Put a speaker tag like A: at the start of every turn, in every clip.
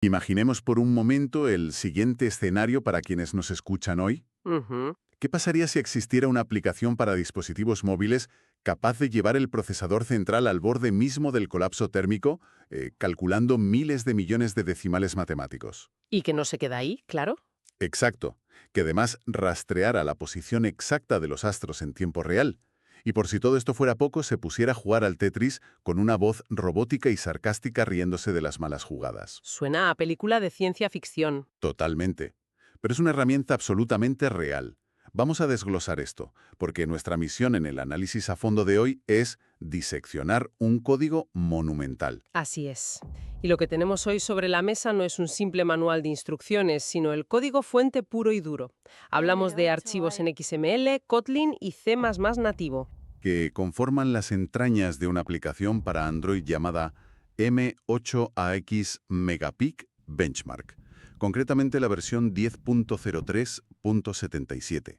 A: Imaginemos por un momento el siguiente escenario para quienes nos escuchan hoy.
B: Ujú.
A: ¿Qué pasaría si existiera una aplicación para dispositivos móviles capaz de llevar el procesador central al borde mismo del colapso térmico, calculando miles de millones de decimales matemáticos?
B: Y que no se queda ahí, claro.
A: Exacto, que además rastreara la posición exacta de los astros en tiempo real. Y por si todo esto fuera poco, se pusiera a jugar al Tetris con una voz robótica y sarcástica riéndose de las malas jugadas.
B: Suena a película de ciencia ficción.
A: Totalmente. Pero es una herramienta absolutamente real. Vamos a desglosar esto, porque nuestra misión en el análisis a fondo de hoy es diseccionar un código monumental.
B: Así es. Y lo que tenemos hoy sobre la mesa no es un simple manual de instrucciones, sino el código fuente puro y duro. Hablamos de archivos en XML, Kotlin y C++ nativo.
A: Que conforman las entrañas de una aplicación para Android llamada M8AX Megapic Benchmark, concretamente la versión 10.03.77.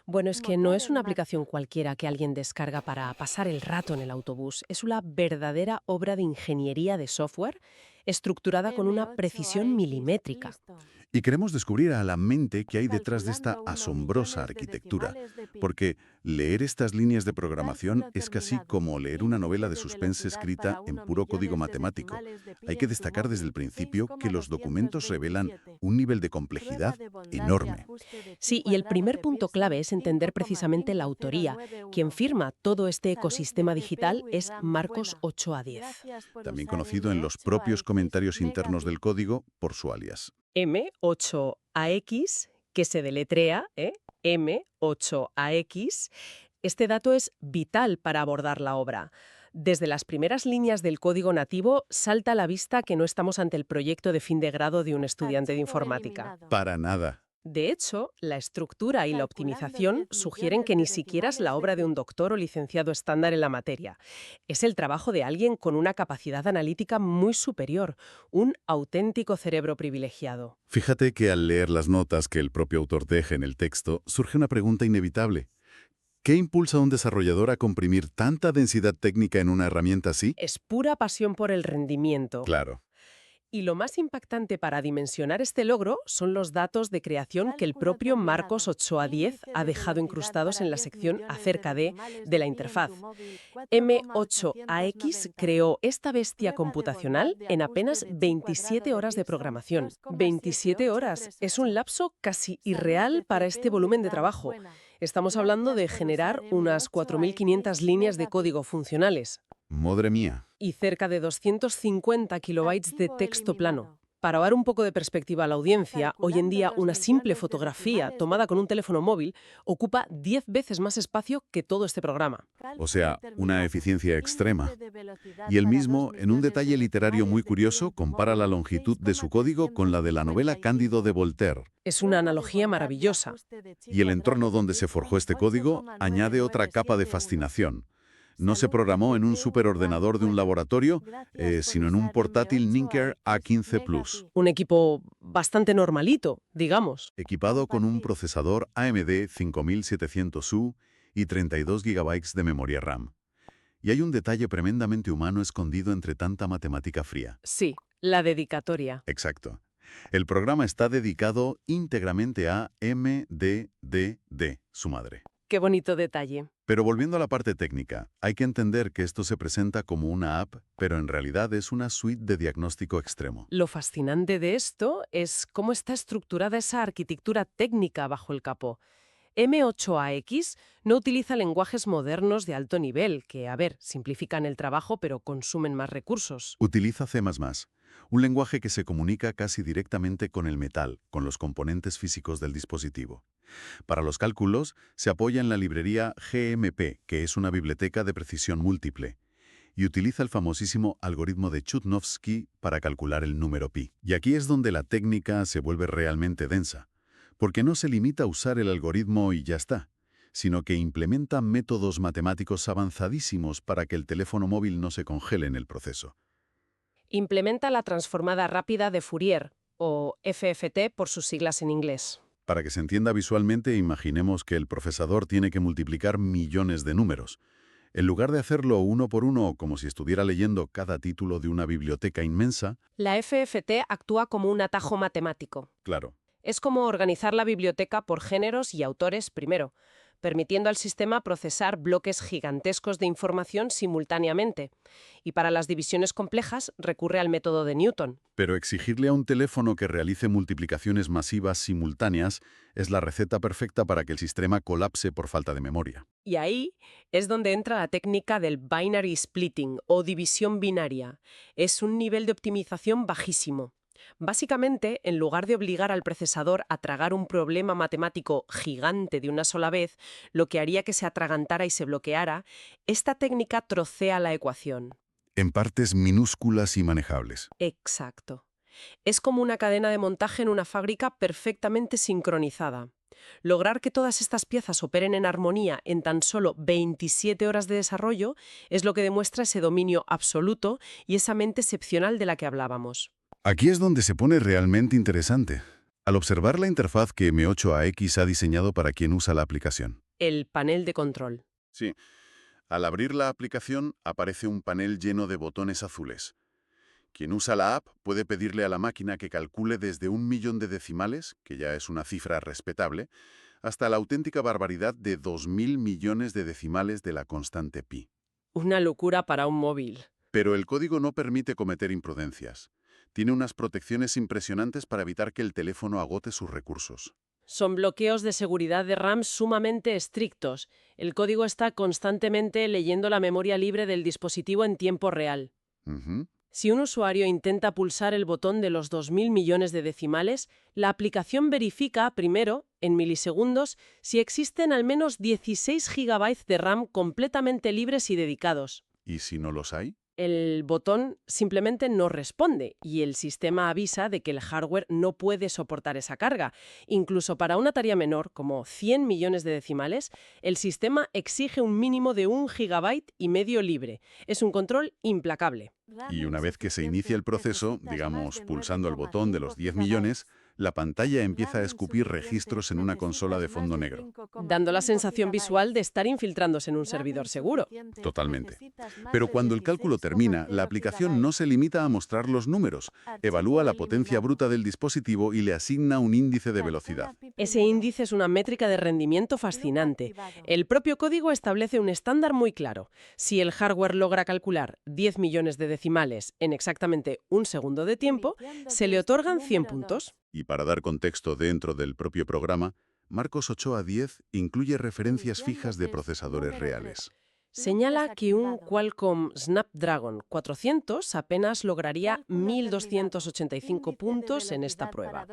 B: Bueno, es que no es una aplicación cualquiera que alguien descarga para pasar el rato en el autobús. Es una verdadera obra de ingeniería de software estructurada con una precisión milimétrica.
A: Y queremos descubrir a la mente qué hay detrás de esta asombrosa arquitectura, porque leer estas líneas de programación es casi como leer una novela de suspense escrita en puro código matemático. Hay que destacar desde el principio que los documentos revelan un nivel de complejidad enorme.
B: Sí, y el primer punto clave es entender precisamente la autoría. Quien firma todo este ecosistema digital es Marcos 8A10.
A: También conocido en los propios comentarios internos del código por su alias.
B: M8AX, que se deletrea, M8AX. Este dato es vital para abordar la obra. Desde las primeras líneas del código nativo salta a la vista que no estamos ante el proyecto de fin de grado de un estudiante de informática.
A: Para nada.
B: De hecho, la estructura y la optimización sugieren que ni siquiera es la obra de un doctor o licenciado estándar en la materia. Es el trabajo de alguien con una capacidad analítica muy superior, un auténtico cerebro privilegiado.
A: Fíjate que al leer las notas que el propio autor deja en el texto, surge una pregunta inevitable. ¿Qué impulsa a un desarrollador a comprimir tanta densidad técnica en una herramienta así?
B: Es pura pasión por el rendimiento.
A: Claro.
B: Y lo más impactante para dimensionar este logro son los datos de creación que el propio Marcos 8A10 ha dejado incrustados en la sección acerca de la interfaz. M8AX creó esta bestia computacional en apenas 27 horas de programación. 27 horas. Es un lapso casi irreal para este volumen de trabajo. Estamos hablando de generar unas 4.500 líneas de código funcionales
A: Madre mía.
B: y cerca de 250 kilobytes de texto plano. Para dar un poco de perspectiva a la audiencia, hoy en día una simple fotografía tomada con un teléfono móvil ocupa 10 veces más espacio que todo este programa.
A: O sea, una eficiencia extrema. Y él mismo, en un detalle literario muy curioso, compara la longitud de su código con la de la novela Cándido de Voltaire.
B: Es una analogía maravillosa.
A: Y el entorno donde se forjó este código añade otra capa de fascinación. No se programó en un superordenador de un laboratorio, sino en un portátil Ninker A15 Plus,
B: Un equipo bastante normalito, digamos.
A: equipado con un procesador AMD 5700U y 32 GB de memoria RAM. Y hay un detalle tremendamente humano escondido entre tanta matemática fría.
B: Sí, la dedicatoria.
A: Exacto. El programa está dedicado íntegramente a MDDD, su madre.
B: Qué bonito detalle.
A: Pero volviendo a la parte técnica, hay que entender que esto se presenta como una app, pero en realidad es una suite de diagnóstico extremo.
B: Lo fascinante de esto es cómo está estructurada esa arquitectura técnica bajo el capó. M8AX no utiliza lenguajes modernos de alto nivel, que, a ver, simplifican el trabajo pero consumen más recursos.
A: Utiliza C++, un lenguaje que se comunica casi directamente con el metal, con los componentes físicos del dispositivo. Para los cálculos, se apoya en la librería GMP, que es una biblioteca de precisión múltiple, y utiliza el famosísimo algoritmo de Chudnovsky para calcular el número pi. Y aquí es donde la técnica se vuelve realmente densa, porque no se limita a usar el algoritmo y ya está, sino que implementa métodos matemáticos avanzadísimos para que el teléfono móvil no se congele en el proceso.
B: Implementa la transformada rápida de Fourier, o FFT por sus siglas en inglés.
A: Para que se entienda visualmente, imaginemos que el procesador tiene que multiplicar millones de números. En lugar de hacerlo uno por uno como si estuviera leyendo cada título de una biblioteca inmensa,
B: La FFT actúa como un atajo matemático.
A: claro,
B: Es como organizar la biblioteca por géneros y autores primero, permitiendo al sistema procesar bloques gigantescos de información simultáneamente. Y para las divisiones complejas recurre al método de Newton.
A: pero exigirle a un teléfono que realice multiplicaciones masivas simultáneas es la receta perfecta para que el sistema colapse por falta de memoria.
B: Y ahí es donde entra la técnica del binary splitting o división binaria. Es un nivel de optimización bajísimo. Básicamente, en lugar de obligar al procesador a tragar un problema matemático gigante de una sola vez, lo que haría que se atragantara y se bloqueara, esta técnica trocea la ecuación.
A: En partes minúsculas y manejables.
B: Exacto. Es como una cadena de montaje en una fábrica perfectamente sincronizada. Lograr que todas estas piezas operen en armonía en tan solo 27 horas de desarrollo es lo que demuestra ese dominio absoluto y esa mente excepcional de la que hablábamos.
A: Aquí es donde se pone realmente interesante. Al observar la interfaz que M8AX ha diseñado para quien usa la aplicación.
B: El panel de control.
A: Sí. Al abrir la aplicación aparece un panel lleno de botones azules. Quien usa la app puede pedirle a la máquina que calcule desde 1.000.000 de decimales, que ya es una cifra respetable, hasta la auténtica barbaridad de 2.000 millones de decimales de la constante pi.
B: Una locura para un móvil.
A: Pero el código no permite cometer imprudencias. Tiene unas protecciones impresionantes para evitar que el teléfono agote sus recursos.
B: Son bloqueos de seguridad de RAM sumamente estrictos. El código está constantemente leyendo la memoria libre del dispositivo en tiempo real.
A: Ujú.
B: Si un usuario intenta pulsar el botón de los 2.000 millones de decimales, la aplicación verifica, primero, en milisegundos, si existen al menos 16 GB de RAM completamente libres y dedicados.
A: ¿Y si no los hay?
B: El botón simplemente no responde y el sistema avisa de que el hardware no puede soportar esa carga. Incluso para una tarea menor, como 100 millones de decimales, el sistema exige un mínimo de 1,5 GB libre. Es un control implacable.
A: Y una vez que se inicia el proceso, digamos pulsando el botón de los 10 millones, la pantalla empieza a escupir registros en una consola de fondo negro.
B: Dando la sensación visual de estar infiltrándose en un servidor seguro.
A: Totalmente. Pero cuando el cálculo termina, la aplicación no se limita a mostrar los números, evalúa la potencia bruta del dispositivo y le asigna un índice de velocidad.
B: Ese índice es una métrica de rendimiento fascinante. El propio código establece un estándar muy claro. Si el hardware logra calcular 10 millones de decimales en exactamente un segundo de tiempo, se le otorgan 100 puntos.
A: Y para dar contexto dentro del propio programa, Marcos 8A10 incluye referencias fijas de procesadores reales.
B: Señala que un Qualcomm Snapdragon 400 apenas lograría 1.285 puntos en esta prueba.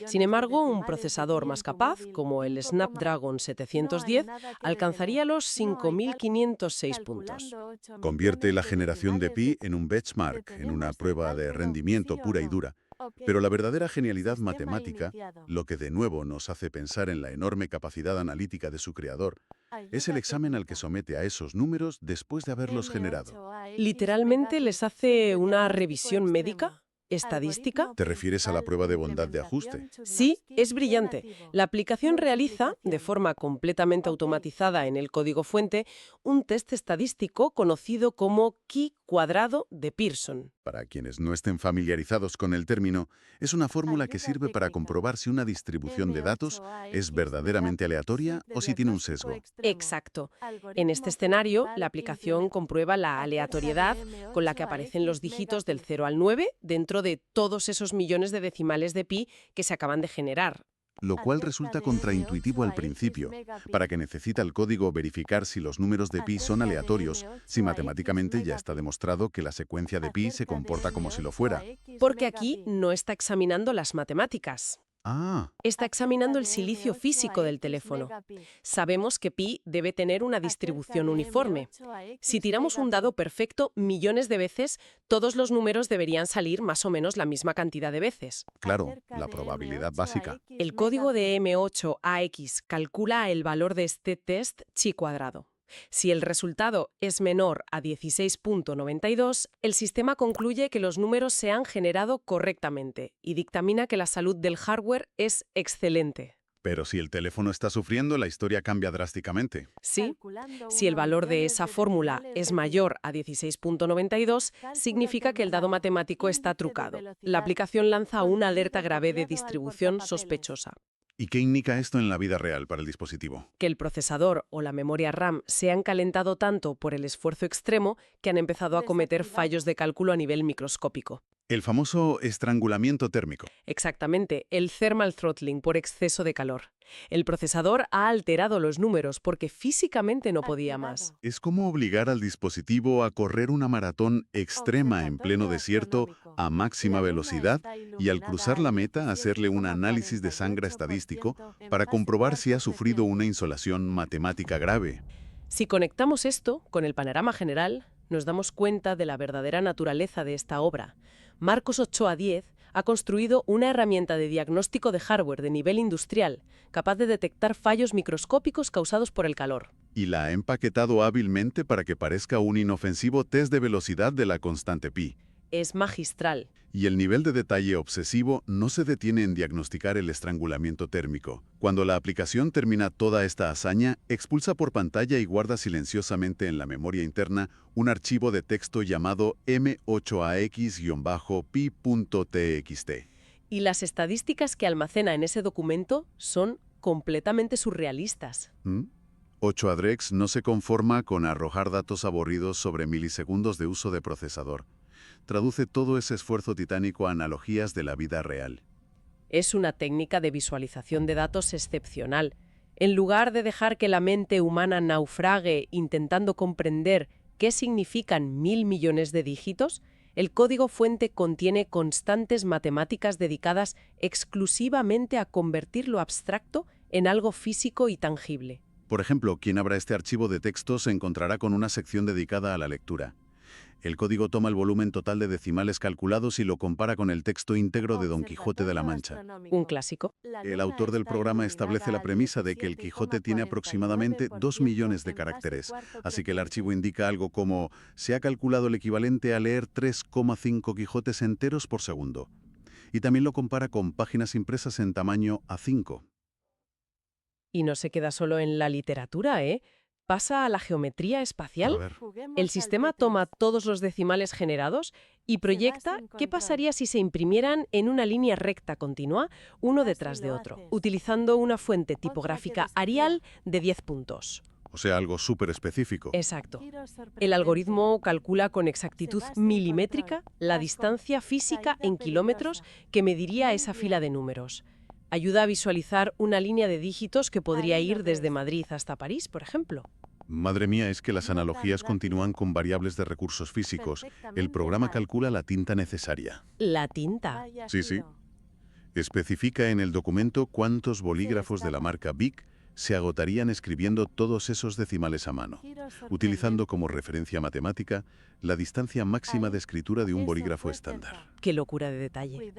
B: Sin embargo, un procesador más capaz, como el Snapdragon 710, alcanzaría los 5.506 puntos.
A: Convierte la generación de pi en un benchmark, en una prueba de rendimiento pura y dura. Pero la verdadera genialidad matemática, lo que de nuevo nos hace pensar en la enorme capacidad analítica de su creador, es el examen al que somete a esos números después de haberlos generado.
B: Literalmente les hace una revisión médica, estadística.
A: ¿Te refieres a la prueba de bondad de ajuste?
B: Sí, es brillante. La aplicación realiza, de forma completamente automatizada en el código fuente, un test estadístico conocido como Chi cuadrado de Pearson.
A: Para quienes no estén familiarizados con el término, es una fórmula que sirve para comprobar si una distribución de datos es verdaderamente aleatoria o si tiene un sesgo.
B: Exacto. En este escenario, la aplicación comprueba la aleatoriedad con la que aparecen los dígitos del 0 al 9 dentro de todos esos millones de decimales de pi que se acaban de generar.
A: Lo cual resulta contraintuitivo al principio. ¿Para qué necesita el código verificar si los números de pi son aleatorios, si matemáticamente ya está demostrado que la secuencia de pi se comporta como si lo fuera?
B: Porque aquí no está examinando las matemáticas.
A: Ah,
B: Está examinando el silicio físico del teléfono. Sabemos que pi debe tener una distribución uniforme. Si tiramos un dado perfecto millones de veces, todos los números deberían salir más o menos la misma cantidad de veces.
A: claro, la probabilidad básica.
B: El código de M8AX calcula el valor de este test chi cuadrado. Si el resultado es menor a 16,92, el sistema concluye que los números se han generado correctamente y dictamina que la salud del hardware es excelente.
A: Pero si el teléfono está sufriendo, la historia cambia drásticamente.
B: Sí, si el valor de esa fórmula es mayor a 16,92, significa que el dado matemático está trucado. La aplicación lanza una alerta grave de distribución sospechosa.
A: ¿Y qué indica esto en la vida real para el dispositivo?
B: Que el procesador o la memoria RAM se han calentado tanto por el esfuerzo extremo que han empezado a cometer fallos de cálculo a nivel microscópico.
A: El famoso estrangulamiento térmico.
B: Exactamente, el thermal throttling por exceso de calor. El procesador ha alterado los números porque físicamente no podía más.
A: Es como obligar al dispositivo a correr una maratón extrema en pleno desierto a máxima velocidad y al cruzar la meta hacerle un análisis de sangre estadístico para comprobar si ha sufrido una insolación matemática grave.
B: Si conectamos esto con el panorama general, nos damos cuenta de la verdadera naturaleza de esta obra. Marcos Ochoa Díez ha construido una herramienta de diagnóstico de hardware de nivel industrial, capaz de detectar fallos microscópicos causados por el calor.
A: Y la ha empaquetado hábilmente para que parezca un inofensivo test de velocidad de la constante pi.
B: Es magistral.
A: Y el nivel de detalle obsesivo no se detiene en diagnosticar el estrangulamiento térmico. Cuando la aplicación termina toda esta hazaña, expulsa por pantalla y guarda silenciosamente en la memoria interna un archivo de texto llamado m8ax-pi.txt.
B: Y las estadísticas que almacena en ese documento son completamente surrealistas.
A: 8adrex no se conforma con arrojar datos aburridos sobre milisegundos de uso de procesador. Traduce todo ese esfuerzo titánico a analogías de la vida real.
B: Es una técnica de visualización de datos excepcional. En lugar de dejar que la mente humana naufrague intentando comprender qué significan 1.000 millones de dígitos, el código fuente contiene constantes matemáticas dedicadas exclusivamente a convertir lo abstracto en algo físico y tangible.
A: Por ejemplo, quien abra este archivo de texto se encontrará con una sección dedicada a la lectura. El código toma el volumen total de decimales calculados y lo compara con el texto íntegro de Don Quijote de la Mancha.
B: Un clásico.
A: El autor del programa establece la premisa de que el Quijote tiene aproximadamente 2 millones de caracteres, así que el archivo indica algo como se ha calculado el equivalente a leer 3,5 Quijotes enteros por segundo. Y también lo compara con páginas impresas en tamaño A5.
B: Y no se queda solo en la literatura, ¿eh? Pasa a la geometría espacial.
A: A ver.
B: El sistema toma todos los decimales generados y proyecta qué pasaría si se imprimieran en una línea recta continua, uno detrás de otro, utilizando una fuente tipográfica Arial de 10 puntos.
A: O sea, algo súper específico.
B: Exacto. El algoritmo calcula con exactitud milimétrica la distancia física en kilómetros que mediría esa fila de números. Ayuda a visualizar una línea de dígitos que podría ir desde Madrid hasta París, por ejemplo.
A: Madre mía, es que las analogías continúan con variables de recursos físicos. El programa calcula la tinta necesaria.
B: La tinta.
A: Sí, sí. Especifica en el documento cuántos bolígrafos de la marca Bic se agotarían escribiendo todos esos decimales a mano, utilizando como referencia matemática la distancia máxima de escritura de un bolígrafo estándar.
B: Qué locura de detalle.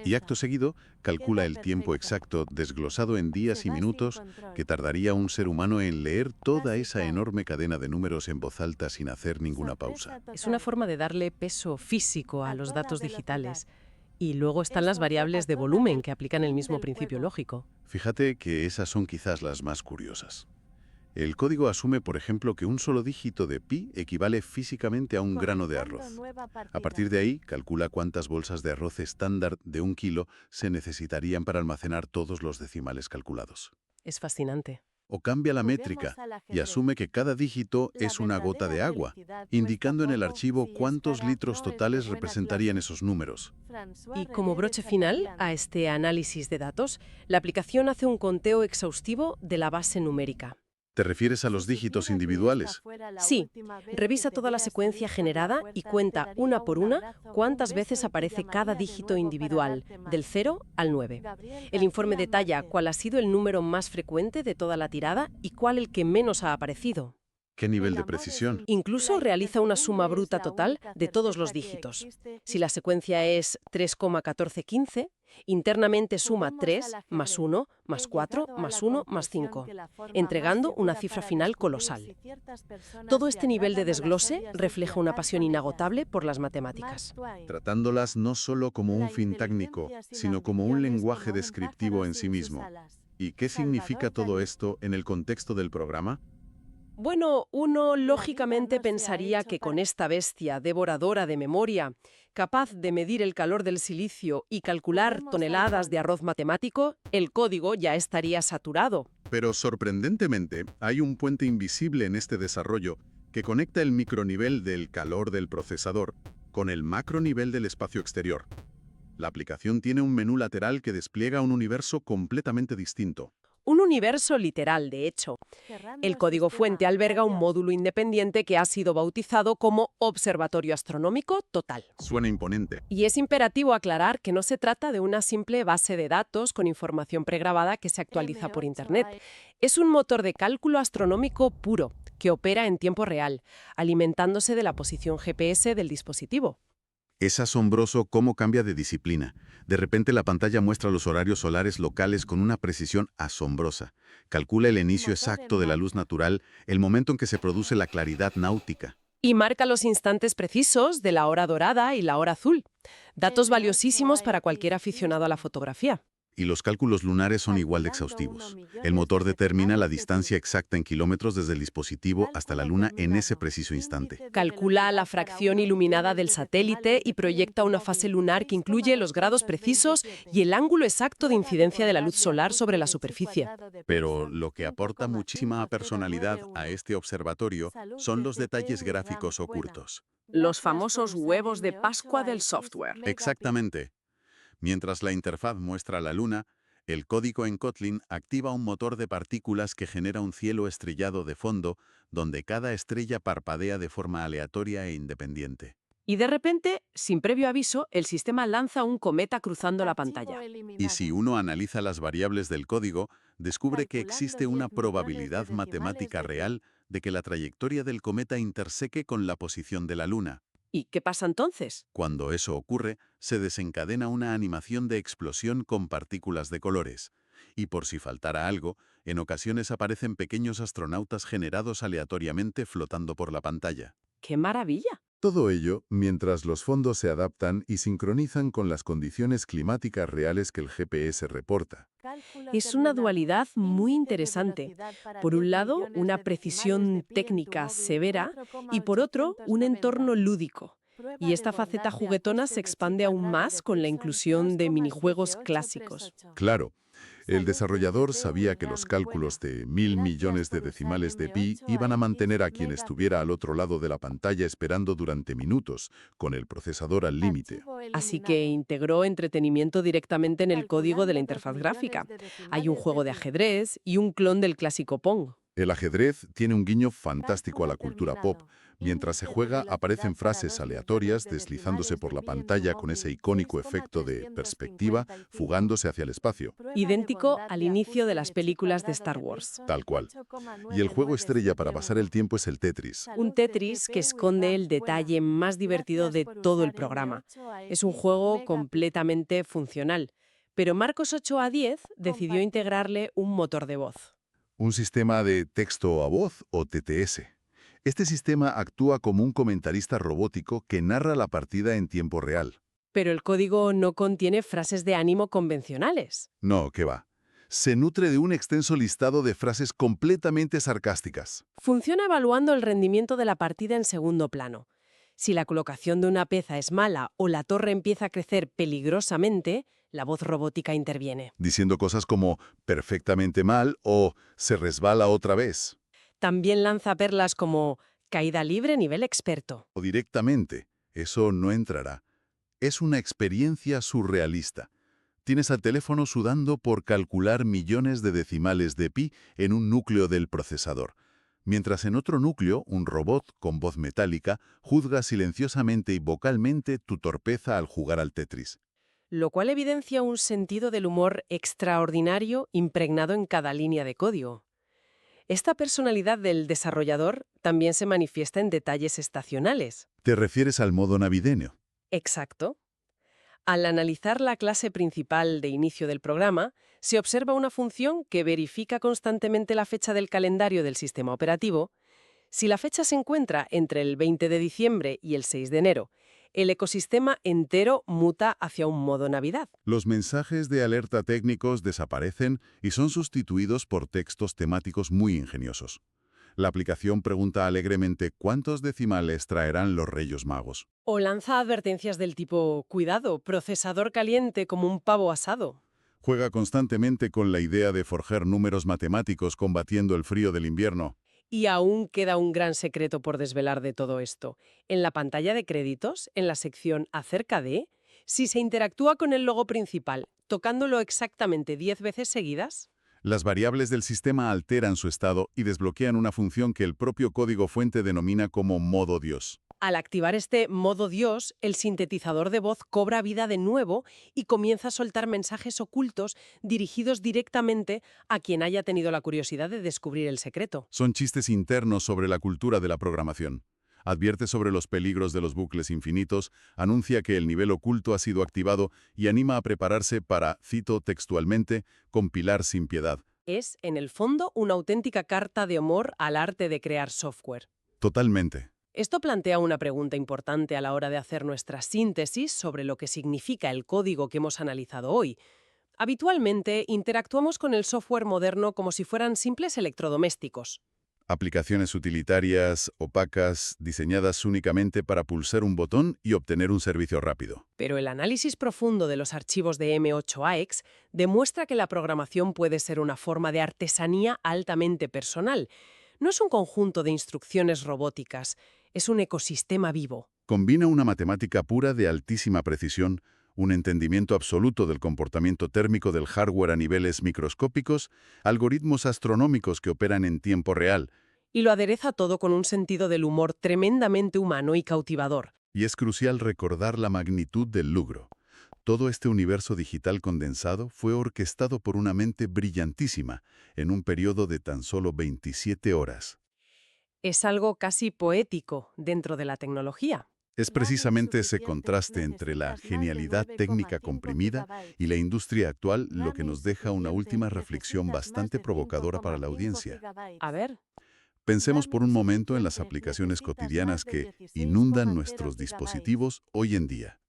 A: Y acto seguido, calcula el tiempo exacto, desglosado en días y minutos, que tardaría un ser humano en leer toda esa enorme cadena de números en voz alta sin hacer ninguna pausa.
B: Es una forma de darle peso físico a los datos digitales. Y luego están las variables de volumen que aplican el mismo principio lógico.
A: Fíjate que esas son quizás las más curiosas. El código asume, por ejemplo, que un solo dígito de pi equivale físicamente a un grano de arroz. A partir de ahí, calcula cuántas bolsas de arroz estándar de 1 kilo se necesitarían para almacenar todos los decimales calculados.
B: Es fascinante.
A: O cambia la métrica y asume que cada dígito es una gota de agua, indicando en el archivo cuántos litros totales representarían esos números.
B: Y como broche final a este análisis de datos, la aplicación hace un conteo exhaustivo de la base numérica.
A: ¿Te refieres a los dígitos individuales?
B: Sí, revisa toda la secuencia generada y cuenta una por una cuántas veces aparece cada dígito individual, del 0 al 9. El informe detalla cuál ha sido el número más frecuente de toda la tirada y cuál el que menos ha aparecido.
A: ¿Qué nivel de precisión?
B: Incluso realiza una suma bruta total de todos los dígitos. Si la secuencia es 3,1415, internamente suma 3 más 1 más 4 más 1 más 5, entregando una cifra final colosal. Todo este nivel de desglose refleja una pasión inagotable por las matemáticas.
A: Tratándolas no solo como un fin técnico, sino como un lenguaje descriptivo en sí mismo. ¿Y qué significa todo esto en el contexto del programa?
B: Bueno, uno lógicamente pensaría que con esta bestia devoradora de memoria, capaz de medir el calor del silicio y calcular toneladas de arroz matemático, el código ya estaría saturado.
A: Pero sorprendentemente, hay un puente invisible en este desarrollo que conecta el micronivel del calor del procesador con el macronivel del espacio exterior. La aplicación tiene un menú lateral que despliega un universo completamente distinto.
B: Un universo literal, de hecho. El código fuente alberga un módulo independiente que ha sido bautizado como Observatorio Astronómico Total.
A: Suena imponente.
B: Y es imperativo aclarar que no se trata de una simple base de datos con información pregrabada que se actualiza por Internet. Es un motor de cálculo astronómico puro, que opera en tiempo real, alimentándose de la posición GPS del dispositivo.
A: Es asombroso cómo cambia de disciplina. De repente la pantalla muestra los horarios solares locales con una precisión asombrosa. Calcula el inicio exacto de la luz natural, el momento en que se produce la claridad náutica.
B: Y marca los instantes precisos de la hora dorada y la hora azul. Datos valiosísimos para cualquier aficionado a la fotografía.
A: Y los cálculos lunares son igual de exhaustivos. El motor determina la distancia exacta en kilómetros desde el dispositivo hasta la Luna en ese preciso instante.
B: Calcula la fracción iluminada del satélite y proyecta una fase lunar que incluye los grados precisos y el ángulo exacto de incidencia de la luz solar sobre la superficie.
A: Pero lo que aporta muchísima personalidad a este observatorio son los detalles gráficos ocultos.
B: Los famosos huevos de Pascua del software.
A: Exactamente. Mientras la interfaz muestra la Luna, el código en Kotlin activa un motor de partículas que genera un cielo estrellado de fondo, donde cada estrella parpadea de forma aleatoria e independiente.
B: Y de repente, sin previo aviso, el sistema lanza un cometa cruzando la pantalla.
A: Y si uno analiza las variables del código, descubre que existe una probabilidad matemática real de que la trayectoria del cometa interseque con la posición de la Luna.
B: ¿Y qué pasa entonces?
A: Cuando eso ocurre, se desencadena una animación de explosión con partículas de colores. Y por si faltara algo, en ocasiones aparecen pequeños astronautas generados aleatoriamente flotando por la pantalla.
B: ¡Qué maravilla!
C: Todo ello mientras los fondos se adaptan y sincronizan con las condiciones climáticas reales que el GPS reporta.
B: Es una dualidad muy interesante. Por un lado, una precisión técnica severa y por otro, un entorno lúdico. Y esta faceta juguetona se expande aún más con la inclusión de minijuegos clásicos.
C: Claro, el desarrollador sabía que los cálculos de 1000 millones de decimales de pi iban a mantener a quien estuviera al otro lado de la pantalla esperando durante minutos, con el procesador al límite.
B: Así que integró entretenimiento directamente en el código de la interfaz gráfica. Hay un juego de ajedrez y un clon del clásico Pong.
C: El ajedrez tiene un guiño fantástico a la cultura pop. Mientras se juega, aparecen frases aleatorias deslizándose por la pantalla con ese icónico efecto de perspectiva fugándose hacia el espacio.
B: Idéntico al inicio de las películas de Star Wars.
C: Tal cual. Y el juego estrella para pasar el tiempo es el Tetris.
B: Un Tetris que esconde el detalle más divertido de todo el programa. Es un juego completamente funcional. Pero Marcos 8A10 decidió integrarle un motor de voz.
C: Un sistema de texto a voz o TTS. Este sistema actúa como un comentarista robótico que narra la partida en tiempo real.
B: Pero el código no contiene frases de ánimo convencionales.
C: No, ¿qué va? Se nutre de un extenso listado de frases completamente sarcásticas.
B: Funciona evaluando el rendimiento de la partida en segundo plano. Si la colocación de una pieza es mala o la torre empieza a crecer peligrosamente, la voz robótica interviene.
C: Diciendo cosas como perfectamente mal o se resbala otra vez.
B: También lanza perlas como caída libre nivel experto.
C: O directamente, eso no entrará. Es una experiencia surrealista. Tienes al teléfono sudando por calcular millones de decimales de pi en un núcleo del procesador, mientras en otro núcleo, un robot con voz metálica juzga silenciosamente y vocalmente tu torpeza al jugar al Tetris.
B: Lo cual evidencia un sentido del humor extraordinario impregnado en cada línea de código. Esta personalidad del desarrollador también se manifiesta en detalles estacionales.
C: ¿Te refieres al modo navideño?
B: Exacto. Al analizar la clase principal de inicio del programa, se observa una función que verifica constantemente la fecha del calendario del sistema operativo. Si la fecha se encuentra entre el 20 de diciembre y el 6 de enero, El ecosistema entero muta hacia un modo Navidad.
C: Los mensajes de alerta técnicos desaparecen y son sustituidos por textos temáticos muy ingeniosos. La aplicación pregunta alegremente cuántos decimales traerán los Reyes Magos.
B: O lanza advertencias del tipo, cuidado, procesador caliente como un pavo asado.
C: Juega constantemente con la idea de forjar números matemáticos combatiendo el frío del invierno.
B: Y aún queda un gran secreto por desvelar de todo esto. En la pantalla de créditos, en la sección Acerca de, si se interactúa con el logo principal, tocándolo exactamente 10 veces seguidas,
C: Las variables del sistema alteran su estado y desbloquean una función que el propio código fuente denomina como modo Dios.
B: al activar este modo Dios, el sintetizador de voz cobra vida de nuevo y comienza a soltar mensajes ocultos dirigidos directamente a quien haya tenido la curiosidad de descubrir el secreto.
C: Son chistes internos sobre la cultura de la programación. Advierte sobre los peligros de los bucles infinitos, anuncia que el nivel oculto ha sido activado y anima a prepararse para, cito textualmente, compilar sin piedad.
B: Es, en el fondo, una auténtica carta de amor al arte de crear software.
C: Totalmente.
B: Esto plantea una pregunta importante a la hora de hacer nuestra síntesis sobre lo que significa el código que hemos analizado hoy. Habitualmente, interactuamos con el software moderno como si fueran simples electrodomésticos.
C: Aplicaciones utilitarias, opacas, diseñadas únicamente para pulsar un botón y obtener un servicio rápido.
B: Pero el análisis profundo de los archivos de M8AX demuestra que la programación puede ser una forma de artesanía altamente personal. No es un conjunto de instrucciones robóticas, es un ecosistema vivo.
C: Combina una matemática pura de altísima precisión, un entendimiento absoluto del comportamiento térmico del hardware a niveles microscópicos, algoritmos astronómicos que operan en tiempo real.
B: Y lo adereza todo con un sentido del humor tremendamente humano y cautivador.
C: Y es crucial recordar la magnitud del logro. Todo este universo digital condensado fue orquestado por una mente brillantísima en un periodo de tan solo 27 horas.
B: Es algo casi poético dentro de la tecnología.
C: Es precisamente ese contraste entre la genialidad técnica comprimida y la industria actual lo que nos deja una última reflexión bastante provocadora para la audiencia.
B: A ver,
C: Pensemos por un momento en las aplicaciones cotidianas que inundan nuestros dispositivos hoy en día.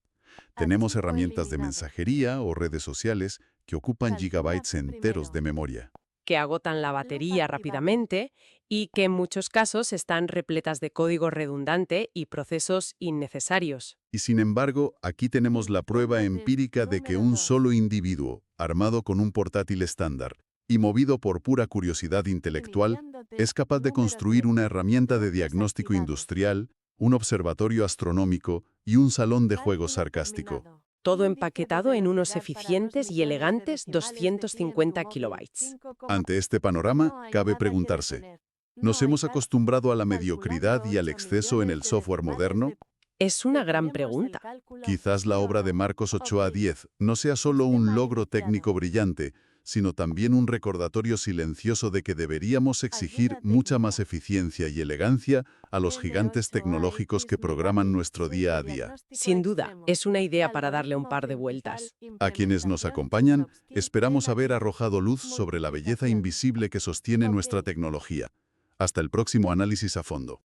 C: Tenemos herramientas de mensajería o redes sociales que ocupan gigabytes enteros de memoria.
B: que agotan la batería rápidamente y que en muchos casos están repletas de código redundante y procesos innecesarios.
C: Y sin embargo, aquí tenemos la prueba empírica de que un solo individuo, armado con un portátil estándar y movido por pura curiosidad intelectual, es capaz de construir una herramienta de diagnóstico industrial, un observatorio astronómico y un salón de juegos sarcástico.
B: Todo empaquetado en unos eficientes y elegantes 250 kilobytes.
C: Ante este panorama, cabe preguntarse, ¿nos hemos acostumbrado a la mediocridad y al exceso en el software moderno?
B: Es una gran pregunta.
C: Quizás la obra de Marcos Ochoa Díez no sea solo un logro técnico brillante, sino también un recordatorio silencioso de que deberíamos exigir mucha más eficiencia y elegancia a los gigantes tecnológicos que programan nuestro día a día.
B: Sin duda, es una idea para darle un par de vueltas.
C: A quienes nos acompañan, esperamos haber arrojado luz sobre la belleza invisible que sostiene nuestra tecnología. Hasta el próximo análisis a fondo.